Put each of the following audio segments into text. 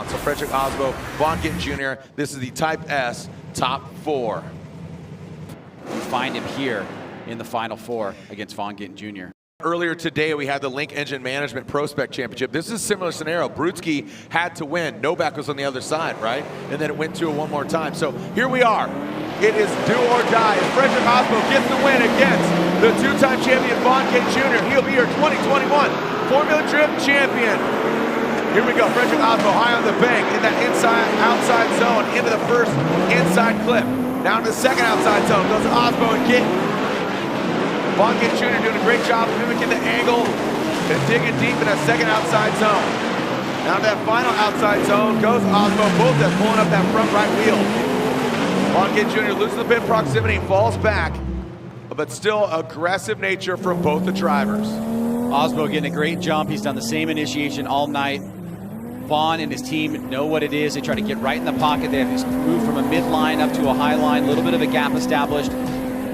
Vaughn. So Fredric Aasbo, Vaughn Gittin Jr. This is the Type S top 4. You find him here in the Final Four against Vaughn Gittin Jr. Earlier today, we had the Link Engine Management Prospect Championship. This is a similar scenario. Brudski had to win. Novak was on the other side, right? And then it went to it one more time. So here we are. It is do or die. And Fredric Aasbo gets the win against the two-time champion Vaughn Gittin Jr. He'll be your 2021 Formula Drift champion. Here we go. Fredric Aasbo high on the bank in that inside-outside zone into the first inside clip. Down to the second outside zone goes Aasbo and Gittin. Vaughn Gittin Jr. doing a great job of mimicking the angle and digging deep in that second outside zone. Now to that final outside zone goes Aasbo, both that pulling up that front right wheel. Vaughn Gittin Jr. loses the pit proximity and falls back, but still aggressive nature from both the drivers. Aasbo getting a great jump. He's done the same initiation all night. Vaughn and his team know what it is. They try to get right in the pocket. They have to move from a mid-line up to a high line, a little bit of a gap established,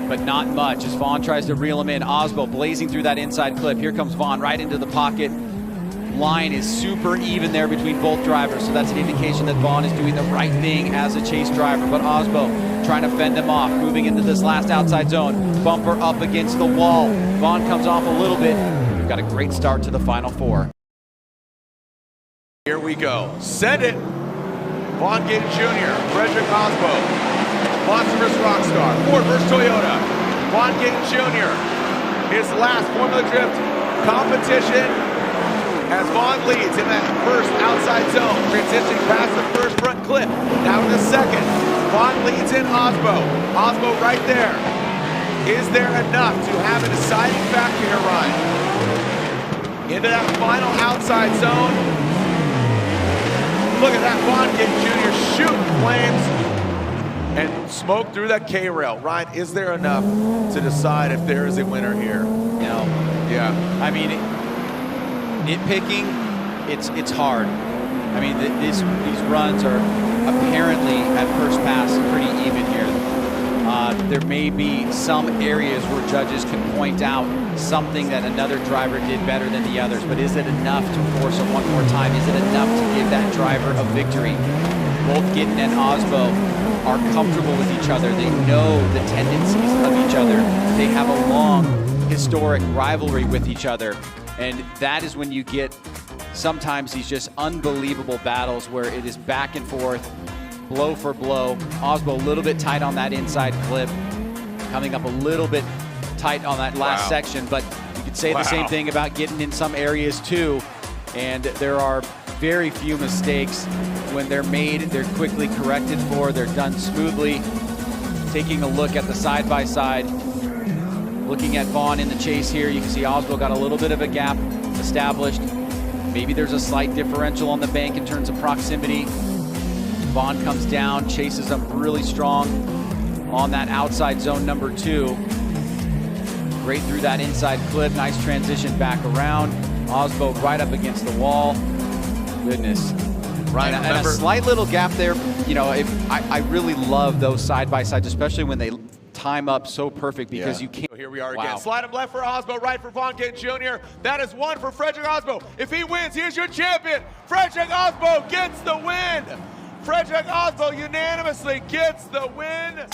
but not much as Vaughn tries to reel him in. Aasbo blazing through that inside clip. Here comes Vaughn right into the pocket. Line is super even there between both drivers, so that's an indication that Vaughn is doing the right thing as a chase driver. But Aasbo trying to fend him off, moving into this last outside zone. Bumper up against the wall. Vaughn comes off a little bit. We've got a great start to the Final Four. Here we go. Send it. Vaughn Gittin Jr., Fredric Aasbo, Monster vs. Rockstar, Ford vs. Toyota. Vaughn Gittin Jr., his last Formula Drift competition as Vaughn leads in that first outside zone, transitioning past the first front clip. Now in the second, Vaughn leads in Aasbo. Aasbo right there. Is there enough to have a deciding factor here, Ryan? Into that final outside zone. Look at that, Vaughn Gittin Jr. shooting flames and smoke through that K-rail. Ryan, is there enough to decide if there is a winner here? No. Yeah. I mean, nitpicking, it's hard. I mean, these runs are apparently at first pass pretty even here. There may be some areas where judges can point out something that another driver did better than the others, but is it enough to force it one more time? Is it enough to give that driver a victory? Both Gittin and Aasbo are comfortable with each other. They know the tendencies of each other. They have a long, historic rivalry with each other, and that is when you get sometimes these just unbelievable battles where it is back and forth, blow for blow. Aasbo a little bit tight on that inside clip, coming up a little bit tight on that last section, but you could say the same thing about Gittin in some areas too, and there are very few mistakes. When they're made, they're quickly corrected for, they're done smoothly. Taking a look at the side-by-side, looking at Vaughn in the chase here, you can see Aasbo got a little bit of a gap established. Maybe there's a slight differential on the bank in terms of proximity. Vaughn comes down, chases him really strong on that outside zone number 2. Great through that inside clip, nice transition back around. Aasbo right up against the wall. Goodness. Right, and a slight little gap there. You know, I really love those side-by-sides, especially when they time up so perfect because you can't. Here we are again. Slide him left for Aasbo, right for Vaughn Gittin Jr. That is one for Fredric Aasbo. If he wins, he is your champion. Fredric Aasbo gets the win. Fredric Aasbo unanimously gets the win.